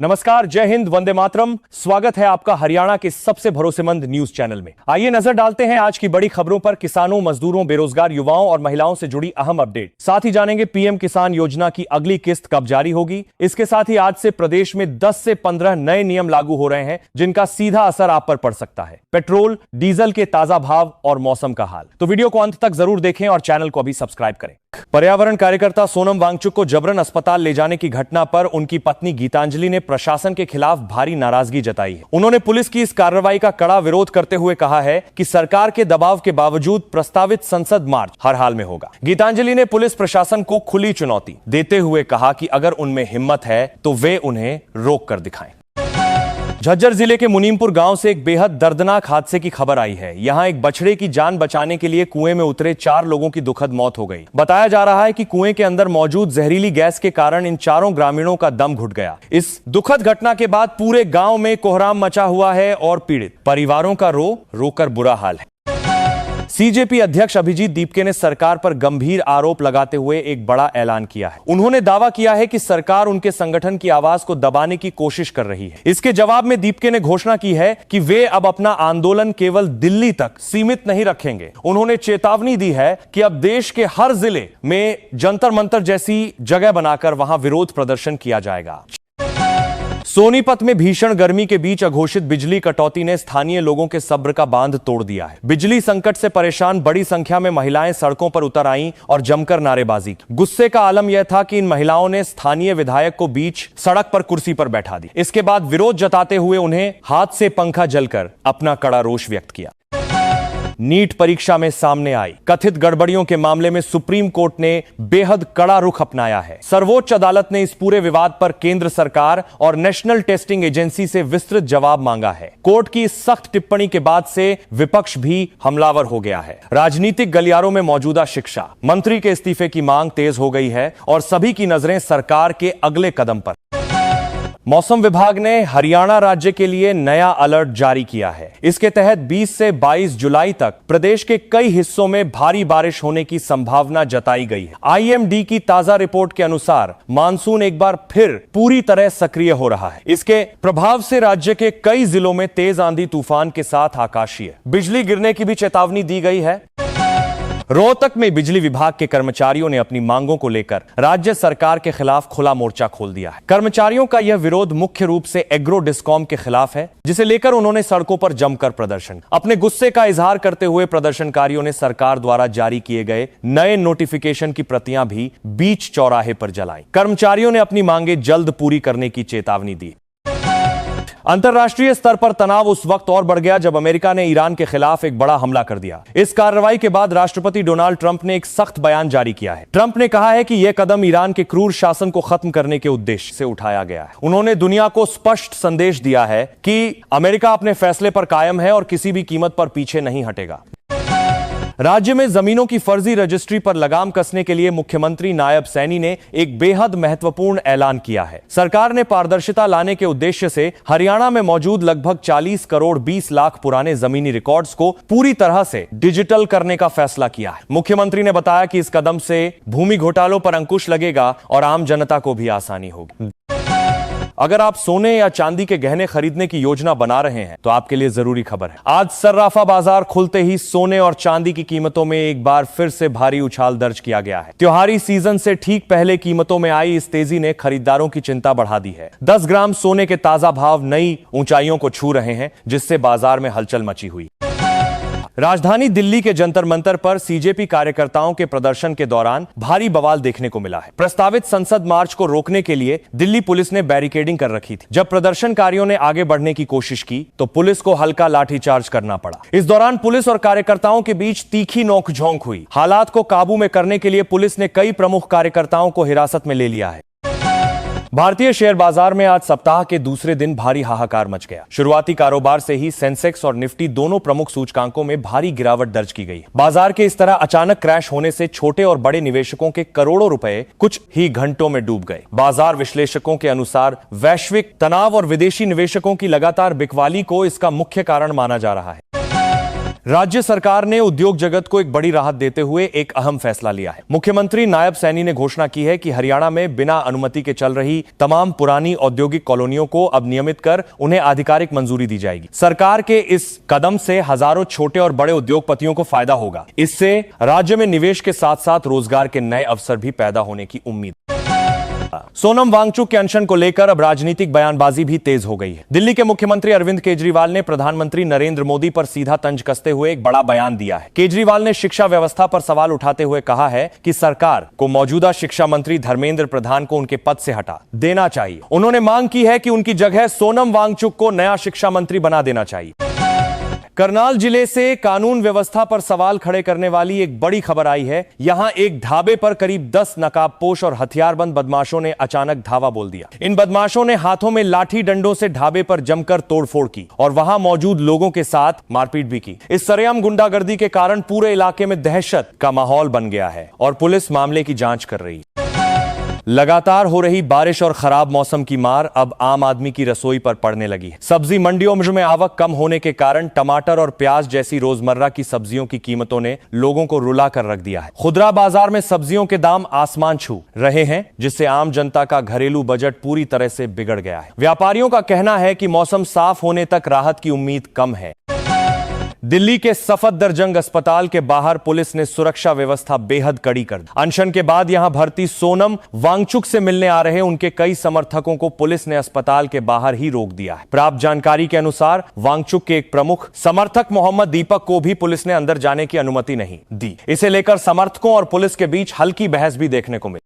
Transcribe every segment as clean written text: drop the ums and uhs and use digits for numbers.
नमस्कार, जय हिंद, वंदे मातरम। स्वागत है आपका हरियाणा के सबसे भरोसेमंद न्यूज चैनल में। आइए नजर डालते हैं आज की बड़ी खबरों पर। किसानों, मजदूरों, बेरोजगार युवाओं और महिलाओं से जुड़ी अहम अपडेट। साथ ही जानेंगे पीएम किसान योजना की अगली किस्त कब जारी होगी। इसके साथ ही आज से प्रदेश में 10 से 15 नए नियम लागू हो रहे हैं जिनका सीधा असर आप पर पड़ सकता है। पेट्रोल, डीजल के ताजा भाव और मौसम का हाल। तो वीडियो को अंत तक जरूर देखें और चैनल को अभी सब्सक्राइब करें। पर्यावरण कार्यकर्ता सोनम वांगचुक को जबरन अस्पताल ले जाने की घटना पर उनकी पत्नी गीतांजलि ने प्रशासन के खिलाफ भारी नाराजगी जताई है। उन्होंने पुलिस की इस कार्रवाई का कड़ा विरोध करते हुए कहा है कि सरकार के दबाव के बावजूद प्रस्तावित संसद मार्च हर हाल में होगा। गीतांजलि ने पुलिस प्रशासन को खुली चुनौती देते हुए कहा कि अगर उनमें हिम्मत है तो वे उन्हें रोक कर दिखाएं। झज्जर जिले के मुनीमपुर गांव से एक बेहद दर्दनाक हादसे की खबर आई है। यहां एक बछड़े की जान बचाने के लिए कुएं में उतरे 4 लोगों की दुखद मौत हो गई। बताया जा रहा है कि कुएं के अंदर मौजूद जहरीली गैस के कारण इन 4 ग्रामीणों का दम घुट गया। इस दुखद घटना के बाद पूरे गांव में कोहराम मचा हुआ है और पीड़ित परिवारों का रो कर बुरा हाल है। सीजेपी अध्यक्ष अभिजीत दीपके ने सरकार पर गंभीर आरोप लगाते हुए एक बड़ा ऐलान किया है। उन्होंने दावा किया है कि सरकार उनके संगठन की आवाज को दबाने की कोशिश कर रही है। इसके जवाब में दीपके ने घोषणा की है कि वे अब अपना आंदोलन केवल दिल्ली तक सीमित नहीं रखेंगे। उन्होंने चेतावनी दी है कि अब देश के हर जिले में जंतर मंतर जैसी जगह बनाकर वहां विरोध प्रदर्शन किया जाएगा। सोनीपत में भीषण गर्मी के बीच अघोषित बिजली कटौती ने स्थानीय लोगों के सब्र का बांध तोड़ दिया है। बिजली संकट से परेशान बड़ी संख्या में महिलाएं सड़कों पर उतर आईं और जमकर नारेबाजी की। गुस्से का आलम यह था कि इन महिलाओं ने स्थानीय विधायक को बीच सड़क पर कुर्सी पर बैठा दी। इसके बाद विरोध जताते हुए उन्हें हाथ से पंखा जलकर अपना कड़ा रोष व्यक्त किया। नीट परीक्षा में सामने आई कथित गड़बड़ियों के मामले में सुप्रीम कोर्ट ने बेहद कड़ा रुख अपनाया है। सर्वोच्च अदालत ने इस पूरे विवाद पर केंद्र सरकार और नेशनल टेस्टिंग एजेंसी से विस्तृत जवाब मांगा है। कोर्ट की इस सख्त टिप्पणी के बाद से विपक्ष भी हमलावर हो गया है। राजनीतिक गलियारों में मौजूदा शिक्षा मंत्री के इस्तीफे की मांग तेज हो गई है और सभी की नजरें सरकार के अगले कदम पर। मौसम विभाग ने हरियाणा राज्य के लिए नया अलर्ट जारी किया है। इसके तहत 20 से 22 जुलाई तक प्रदेश के कई हिस्सों में भारी बारिश होने की संभावना जताई गई है। आईएमडी की ताजा रिपोर्ट के अनुसार मानसून एक बार फिर पूरी तरह सक्रिय हो रहा है। इसके प्रभाव से राज्य के कई जिलों में तेज आंधी तूफान के साथ आकाशीय बिजली गिरने की भी चेतावनी दी गई है। रोहतक में बिजली विभाग के कर्मचारियों ने अपनी मांगों को लेकर राज्य सरकार के खिलाफ खुला मोर्चा खोल दिया है। कर्मचारियों का यह विरोध मुख्य रूप से एग्रो डिस्कॉम के खिलाफ है, जिसे लेकर उन्होंने सड़कों पर जमकर प्रदर्शन। अपने गुस्से का इजहार करते हुए प्रदर्शनकारियों ने सरकार द्वारा जारी किए गए नए नोटिफिकेशन की प्रतियां भी बीच चौराहे पर जलाई। कर्मचारियों ने अपनी मांगे जल्द पूरी करने की चेतावनी दी। अंतर्राष्ट्रीय स्तर पर तनाव उस वक्त और बढ़ गया जब अमेरिका ने ईरान के खिलाफ एक बड़ा हमला कर दिया। इस कार्रवाई के बाद राष्ट्रपति डोनाल्ड ट्रंप ने एक सख्त बयान जारी किया है। ट्रंप ने कहा है कि यह कदम ईरान के क्रूर शासन को खत्म करने के उद्देश्य से उठाया गया है। उन्होंने दुनिया को स्पष्ट संदेश दिया है कि अमेरिका अपने फैसले पर कायम है और किसी भी कीमत पर पीछे नहीं हटेगा। राज्य में जमीनों की फर्जी रजिस्ट्री पर लगाम कसने के लिए मुख्यमंत्री नायब सैनी ने एक बेहद महत्वपूर्ण ऐलान किया है। सरकार ने पारदर्शिता लाने के उद्देश्य से हरियाणा में मौजूद लगभग 40 करोड़ 20 लाख पुराने जमीनी रिकॉर्ड्स को पूरी तरह से डिजिटल करने का फैसला किया है। मुख्यमंत्री ने बताया कि इस कदम से भूमि घोटालों पर अंकुश लगेगा और आम जनता को भी आसानी होगी। अगर आप सोने या चांदी के गहने खरीदने की योजना बना रहे हैं तो आपके लिए जरूरी खबर है। आज सर्राफा बाजार खुलते ही सोने और चांदी की कीमतों में एक बार फिर से भारी उछाल दर्ज किया गया है। त्योहारी सीजन से ठीक पहले कीमतों में आई इस तेजी ने खरीदारों की चिंता बढ़ा दी है। 10 ग्राम सोने के ताजा भाव नई ऊंचाइयों को छू रहे हैं, जिससे बाजार में हलचल मची हुई। राजधानी दिल्ली के जंतर मंतर पर सीजेपी कार्यकर्ताओं के प्रदर्शन के दौरान भारी बवाल देखने को मिला है। प्रस्तावित संसद मार्च को रोकने के लिए दिल्ली पुलिस ने बैरिकेडिंग कर रखी थी। जब प्रदर्शनकारियों ने आगे बढ़ने की कोशिश की तो पुलिस को हल्का लाठीचार्ज करना पड़ा। इस दौरान पुलिस और कार्यकर्ताओं के बीच तीखी नोकझोंक हुई। हालात को काबू में करने के लिए पुलिस ने कई प्रमुख कार्यकर्ताओं को हिरासत में ले लिया है। भारतीय शेयर बाजार में आज सप्ताह के दूसरे दिन भारी हाहाकार मच गया। शुरुआती कारोबार से ही सेंसेक्स और निफ्टी दोनों प्रमुख सूचकांकों में भारी गिरावट दर्ज की गई। बाजार के इस तरह अचानक क्रैश होने से छोटे और बड़े निवेशकों के करोड़ों रुपए कुछ ही घंटों में डूब गए। बाजार विश्लेषकों के अनुसार वैश्विक तनाव और विदेशी निवेशकों की लगातार बिकवाली को इसका मुख्य कारण माना जा रहा है। राज्य सरकार ने उद्योग जगत को एक बड़ी राहत देते हुए एक अहम फैसला लिया है। मुख्यमंत्री नायब सैनी ने घोषणा की है कि हरियाणा में बिना अनुमति के चल रही तमाम पुरानी औद्योगिक कॉलोनियों को अब नियमित कर उन्हें आधिकारिक मंजूरी दी जाएगी। सरकार के इस कदम से हजारों छोटे और बड़े उद्योगपतियों को फायदा होगा। इससे राज्य में निवेश के साथ साथ रोजगार के नए अवसर भी पैदा होने की उम्मीद। सोनम वांगचुक के अनशन को लेकर अब राजनीतिक बयानबाजी भी तेज हो गई है। दिल्ली के मुख्यमंत्री अरविंद केजरीवाल ने प्रधानमंत्री नरेंद्र मोदी पर सीधा तंज कसते हुए एक बड़ा बयान दिया है। केजरीवाल ने शिक्षा व्यवस्था पर सवाल उठाते हुए कहा है कि सरकार को मौजूदा शिक्षा मंत्री धर्मेंद्र प्रधान को उनके पद से हटा देना चाहिए। उन्होंने मांग की है कि उनकी जगह सोनम वांगचुक को नया शिक्षा मंत्री बना देना चाहिए। करनाल जिले से कानून व्यवस्था पर सवाल खड़े करने वाली एक बड़ी खबर आई है। यहां एक ढाबे पर करीब 10 नकाबपोश और हथियारबंद बदमाशों ने अचानक धावा बोल दिया। इन बदमाशों ने हाथों में लाठी डंडों से ढाबे पर जमकर तोड़फोड़ की और वहां मौजूद लोगों के साथ मारपीट भी की। इस सरेआम गुंडागर्दी के कारण पूरे इलाके में दहशत का माहौल बन गया है और पुलिस मामले की जांच कर रही है। लगातार हो रही बारिश और खराब मौसम की मार अब आम आदमी की रसोई पर पड़ने लगी है। सब्जी मंडियों में आवक कम होने के कारण टमाटर और प्याज जैसी रोजमर्रा की सब्जियों की कीमतों ने लोगों को रुला कर रख दिया है। खुदरा बाजार में सब्जियों के दाम आसमान छू रहे हैं, जिससे आम जनता का घरेलू बजट पूरी तरह से बिगड़ गया है। व्यापारियों का कहना है कि मौसम साफ होने तक राहत की उम्मीद कम है। दिल्ली के सफदरजंग अस्पताल के बाहर पुलिस ने सुरक्षा व्यवस्था बेहद कड़ी कर दी। अनशन के बाद यहां भर्ती सोनम वांगचुक से मिलने आ रहे उनके कई समर्थकों को पुलिस ने अस्पताल के बाहर ही रोक दिया है। प्राप्त जानकारी के अनुसार वांगचुक के एक प्रमुख समर्थक मोहम्मद दीपक को भी पुलिस ने अंदर जाने की अनुमति नहीं दी। इसे लेकर समर्थकों और पुलिस के बीच हल्की बहस भी देखने को मिली।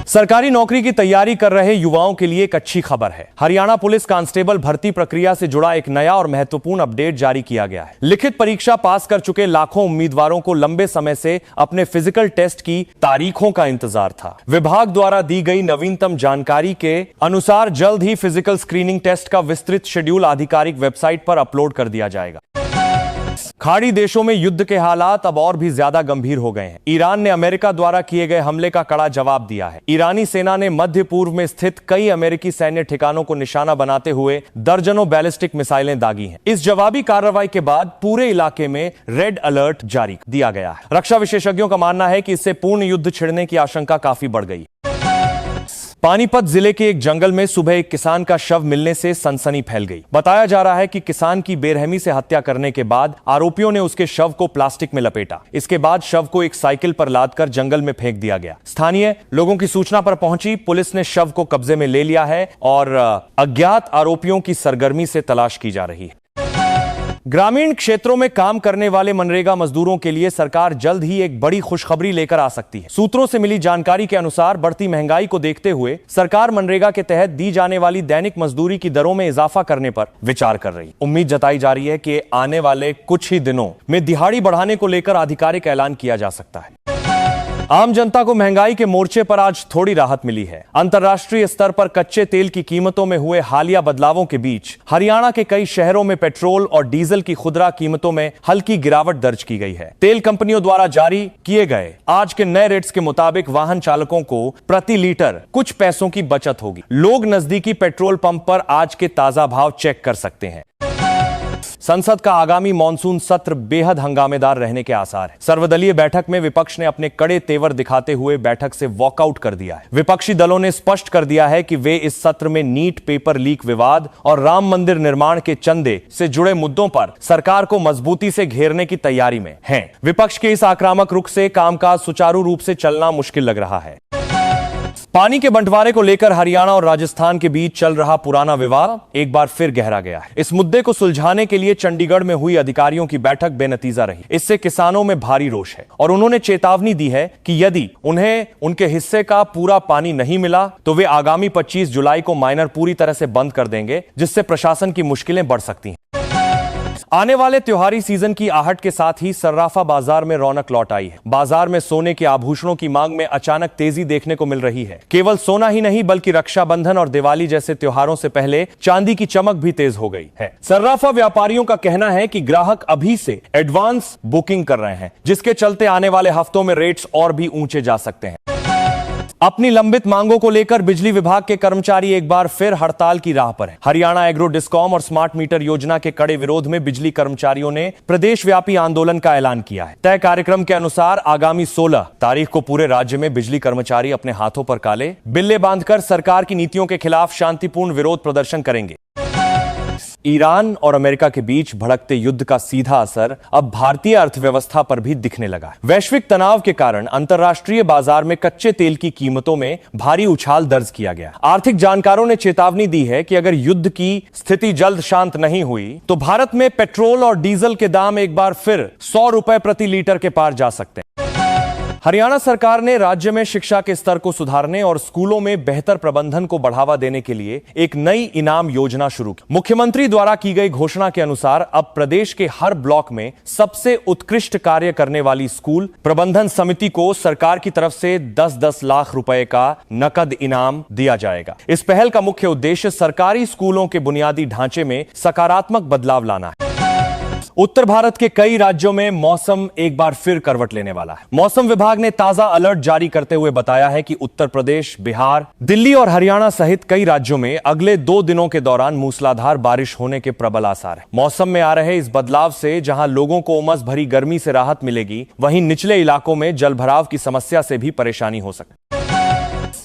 सरकारी नौकरी की तैयारी कर रहे युवाओं के लिए एक अच्छी खबर है। हरियाणा पुलिस कांस्टेबल भर्ती प्रक्रिया से जुड़ा एक नया और महत्वपूर्ण अपडेट जारी किया गया है। लिखित परीक्षा पास कर चुके लाखों उम्मीदवारों को लंबे समय से अपने फिजिकल टेस्ट की तारीखों का इंतजार था। विभाग द्वारा दी गई नवीनतम जानकारी के अनुसार जल्द ही फिजिकल स्क्रीनिंग टेस्ट का विस्तृत शेड्यूल आधिकारिक वेबसाइट पर अपलोड कर दिया जाएगा। खाड़ी देशों में युद्ध के हालात अब और भी ज्यादा गंभीर हो गए हैं। ईरान ने अमेरिका द्वारा किए गए हमले का कड़ा जवाब दिया है। ईरानी सेना ने मध्य पूर्व में स्थित कई अमेरिकी सैन्य ठिकानों को निशाना बनाते हुए दर्जनों बैलिस्टिक मिसाइलें दागी हैं। इस जवाबी कार्रवाई के बाद पूरे इलाके में रेड अलर्ट जारी दिया गया है। रक्षा विशेषज्ञों का मानना है कि इससे पूर्ण युद्ध छिड़ने की आशंका काफी बढ़ गई। पानीपत जिले के एक जंगल में सुबह एक किसान का शव मिलने से सनसनी फैल गई। बताया जा रहा है कि किसान की बेरहमी से हत्या करने के बाद आरोपियों ने उसके शव को प्लास्टिक में लपेटा। इसके बाद शव को एक साइकिल पर लादकर जंगल में फेंक दिया गया। स्थानीय लोगों की सूचना पर पहुंची पुलिस ने शव को कब्जे में ले लिया है और अज्ञात आरोपियों की सरगर्मी से तलाश की जा रही है। ग्रामीण क्षेत्रों में काम करने वाले मनरेगा मजदूरों के लिए सरकार जल्द ही एक बड़ी खुशखबरी लेकर आ सकती है। सूत्रों से मिली जानकारी के अनुसार बढ़ती महंगाई को देखते हुए सरकार मनरेगा के तहत दी जाने वाली दैनिक मजदूरी की दरों में इजाफा करने पर विचार कर रही है। उम्मीद जताई जा रही है कि आने वाले कुछ ही दिनों में दिहाड़ी बढ़ाने को लेकर आधिकारिक ऐलान किया जा सकता है। आम जनता को महंगाई के मोर्चे पर आज थोड़ी राहत मिली है। अंतर्राष्ट्रीय स्तर पर कच्चे तेल की कीमतों में हुए हालिया बदलावों के बीच हरियाणा के कई शहरों में पेट्रोल और डीजल की खुदरा कीमतों में हल्की गिरावट दर्ज की गई है। तेल कंपनियों द्वारा जारी किए गए आज के नए रेट्स के मुताबिक वाहन चालकों को प्रति लीटर कुछ पैसों की बचत होगी। लोग नजदीकी पेट्रोल पंप पर आज के ताजा भाव चेक कर सकते हैं। संसद का आगामी मॉनसून सत्र बेहद हंगामेदार रहने के आसार हैं। सर्वदलीय बैठक में विपक्ष ने अपने कड़े तेवर दिखाते हुए बैठक से वॉकआउट कर दिया है। विपक्षी दलों ने स्पष्ट कर दिया है कि वे इस सत्र में नीट पेपर लीक विवाद और राम मंदिर निर्माण के चंदे से जुड़े मुद्दों पर सरकार को मजबूती से घेरने की तैयारी में हैं। विपक्ष के इस आक्रामक रुख से कामकाज सुचारू रूप से चलना मुश्किल लग रहा है। पानी के बंटवारे को लेकर हरियाणा और राजस्थान के बीच चल रहा पुराना विवाद एक बार फिर गहरा गया है। इस मुद्दे को सुलझाने के लिए चंडीगढ़ में हुई अधिकारियों की बैठक बेनतीजा रही। इससे किसानों में भारी रोष है और उन्होंने चेतावनी दी है कि यदि उन्हें उनके हिस्से का पूरा पानी नहीं मिला तो वे आगामी 25 जुलाई को माइनर पूरी तरह से बंद कर देंगे, जिससे प्रशासन की मुश्किलें बढ़ सकती हैं। आने वाले त्योहारी सीजन की आहट के साथ ही सर्राफा बाजार में रौनक लौट आई है। बाजार में सोने के आभूषणों की मांग में अचानक तेजी देखने को मिल रही है। केवल सोना ही नहीं बल्कि रक्षाबंधन और दिवाली जैसे त्योहारों से पहले चांदी की चमक भी तेज हो गई है। सर्राफा व्यापारियों का कहना है कि ग्राहक अभी से एडवांस बुकिंग कर रहे हैं, जिसके चलते आने वाले हफ्तों में रेट्स और भी ऊंचे जा सकते हैं। अपनी लंबित मांगों को लेकर बिजली विभाग के कर्मचारी एक बार फिर हड़ताल की राह पर हैं। हरियाणा एग्रो डिस्कॉम और स्मार्ट मीटर योजना के कड़े विरोध में बिजली कर्मचारियों ने प्रदेश व्यापी आंदोलन का ऐलान किया है। तय कार्यक्रम के अनुसार आगामी 16 तारीख को पूरे राज्य में बिजली कर्मचारी अपने हाथों पर काले बिल्ले बांधकर सरकार की नीतियों के खिलाफ शांतिपूर्ण विरोध प्रदर्शन करेंगे। ईरान और अमेरिका के बीच भड़कते युद्ध का सीधा असर अब भारतीय अर्थव्यवस्था पर भी दिखने लगा है। वैश्विक तनाव के कारण अंतर्राष्ट्रीय बाजार में कच्चे तेल की कीमतों में भारी उछाल दर्ज किया गया। आर्थिक जानकारों ने चेतावनी दी है कि अगर युद्ध की स्थिति जल्द शांत नहीं हुई तो भारत में पेट्रोल और डीजल के दाम एक बार फिर 100 रुपए प्रति लीटर के पार जा सकते हैं। हरियाणा सरकार ने राज्य में शिक्षा के स्तर को सुधारने और स्कूलों में बेहतर प्रबंधन को बढ़ावा देने के लिए एक नई इनाम योजना शुरू की। मुख्यमंत्री द्वारा की गई घोषणा के अनुसार अब प्रदेश के हर ब्लॉक में सबसे उत्कृष्ट कार्य करने वाली स्कूल प्रबंधन समिति को सरकार की तरफ से 10-10 लाख रुपए का नकद इनाम दिया जाएगा। इस पहल का मुख्य उद्देश्य सरकारी स्कूलों के बुनियादी ढांचे में सकारात्मक बदलाव लाना है। उत्तर भारत के कई राज्यों में मौसम एक बार फिर करवट लेने वाला है। मौसम विभाग ने ताजा अलर्ट जारी करते हुए बताया है कि उत्तर प्रदेश, बिहार, दिल्ली और हरियाणा सहित कई राज्यों में अगले 2 दिनों के दौरान मूसलाधार बारिश होने के प्रबल आसार है। मौसम में आ रहे इस बदलाव से जहां लोगों को उमस भरी गर्मी से राहत मिलेगी, वहीं निचले इलाकों में जलभराव की समस्या से भी परेशानी हो सकती है।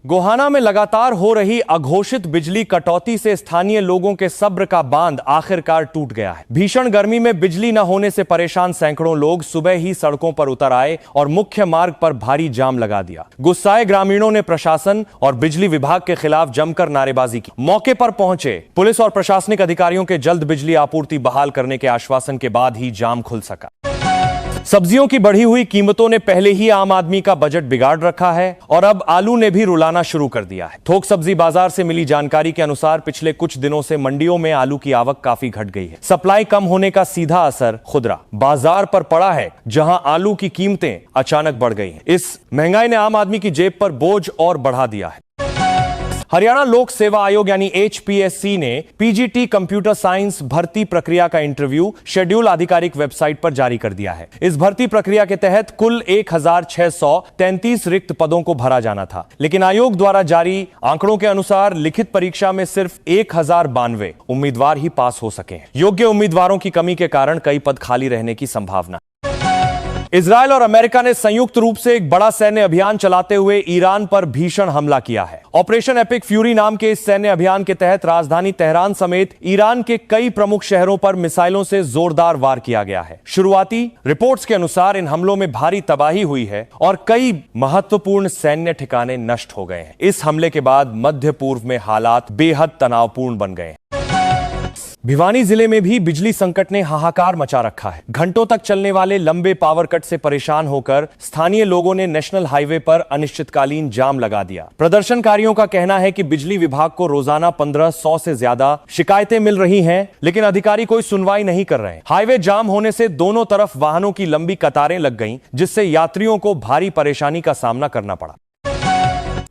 गोहाना में लगातार हो रही अघोषित बिजली कटौती से स्थानीय लोगों के सब्र का बांध आखिरकार टूट गया है। भीषण गर्मी में बिजली न होने से परेशान सैकड़ों लोग सुबह ही सड़कों पर उतर आए और मुख्य मार्ग पर भारी जाम लगा दिया। गुस्साए ग्रामीणों ने प्रशासन और बिजली विभाग के खिलाफ जमकर नारेबाजी की। मौके पर पहुंचे पुलिस और प्रशासनिक अधिकारियों के जल्द बिजली आपूर्ति बहाल करने के आश्वासन के बाद ही जाम खुल सका। सब्जियों की बढ़ी हुई कीमतों ने पहले ही आम आदमी का बजट बिगाड़ रखा है और अब आलू ने भी रुलाना शुरू कर दिया है। थोक सब्जी बाजार से मिली जानकारी के अनुसार पिछले कुछ दिनों से मंडियों में आलू की आवक काफी घट गई है। सप्लाई कम होने का सीधा असर खुदरा बाजार पर पड़ा है, जहां आलू की कीमतें अचानक बढ़ गई हैं। इस महंगाई ने आम आदमी की जेब पर बोझ और बढ़ा दिया है। हरियाणा लोक सेवा आयोग यानी HPSC ने PGT कंप्यूटर साइंस भर्ती प्रक्रिया का इंटरव्यू शेड्यूल आधिकारिक वेबसाइट पर जारी कर दिया है। इस भर्ती प्रक्रिया के तहत कुल 1633 रिक्त पदों को भरा जाना था, लेकिन आयोग द्वारा जारी आंकड़ों के अनुसार लिखित परीक्षा में सिर्फ 1092 उम्मीदवार ही पास हो सके हैं। योग्य उम्मीदवारों की कमी के कारण कई पद खाली रहने की संभावना। इजरायल और अमेरिका ने संयुक्त रूप से एक बड़ा सैन्य अभियान चलाते हुए ईरान पर भीषण हमला किया है। ऑपरेशन एपिक फ्यूरी नाम के इस सैन्य अभियान के तहत राजधानी तेहरान समेत ईरान के कई प्रमुख शहरों पर मिसाइलों से जोरदार वार किया गया है। शुरुआती रिपोर्ट्स के अनुसार इन हमलों में भारी तबाही हुई है और कई महत्वपूर्ण सैन्य ठिकाने नष्ट हो गए हैं। इस हमले के बाद मध्य पूर्व में हालात बेहद तनावपूर्ण बन गए हैं। भिवानी जिले में भी बिजली संकट ने हाहाकार मचा रखा है। घंटों तक चलने वाले लंबे पावर कट से परेशान होकर स्थानीय लोगों ने नेशनल हाईवे पर अनिश्चितकालीन जाम लगा दिया। प्रदर्शनकारियों का कहना है कि बिजली विभाग को रोजाना 1500 से ज्यादा शिकायतें मिल रही हैं, लेकिन अधिकारी कोई सुनवाई नहीं कर रहे हैं। हाईवे जाम होने से दोनों तरफ वाहनों की लंबी कतारें लग गईं, जिससे यात्रियों को भारी परेशानी का सामना करना पड़ा।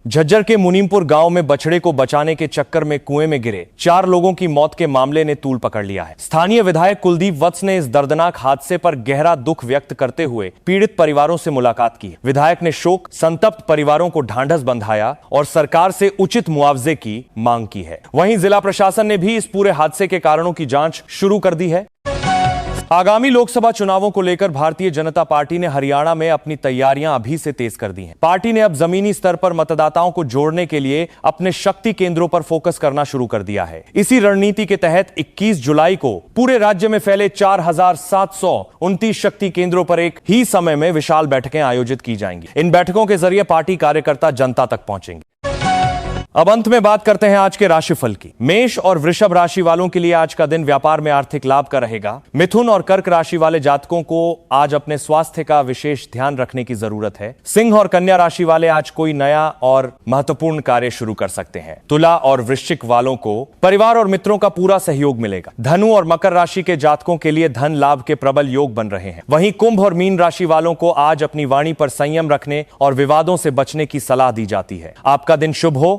झज्जर के मुनीमपुर गांव में बछड़े को बचाने के चक्कर में कुएं में गिरे 4 लोगों की मौत के मामले ने तूल पकड़ लिया है। स्थानीय विधायक कुलदीप वत्स ने इस दर्दनाक हादसे पर गहरा दुख व्यक्त करते हुए पीड़ित परिवारों से मुलाकात की। विधायक ने शोक संतप्त परिवारों को ढांढस बंधाया और सरकार से उचित मुआवजे की मांग की है। वहीं जिला प्रशासन ने भी इस पूरे हादसे के कारणों की जांच शुरू कर दी है। आगामी लोकसभा चुनावों को लेकर भारतीय जनता पार्टी ने हरियाणा में अपनी तैयारियां अभी से तेज कर दी हैं। पार्टी ने अब जमीनी स्तर पर मतदाताओं को जोड़ने के लिए अपने शक्ति केंद्रों पर फोकस करना शुरू कर दिया है। इसी रणनीति के तहत 21 जुलाई को पूरे राज्य में फैले 4729 शक्ति केंद्रों पर एक ही समय में विशाल बैठकें आयोजित की जाएंगी। इन बैठकों के जरिए पार्टी कार्यकर्ता जनता तक पहुंचेंगे। अब अंत में बात करते हैं आज के राशिफल की। मेष और वृषभ राशि वालों के लिए आज का दिन व्यापार में आर्थिक लाभ का रहेगा। मिथुन और कर्क राशि वाले जातकों को आज अपने स्वास्थ्य का विशेष ध्यान रखने की जरूरत है। सिंह और कन्या राशि वाले आज कोई नया और महत्वपूर्ण कार्य शुरू कर सकते हैं। तुला और वृश्चिक वालों को परिवार और मित्रों का पूरा सहयोग मिलेगा। धनु और मकर राशि के जातकों के लिए धन लाभ के प्रबल योग बन रहे हैं। वहीं कुंभ और मीन राशि वालों को आज अपनी वाणी पर संयम रखने और विवादों से बचने की सलाह दी जाती है। आपका दिन शुभ हो।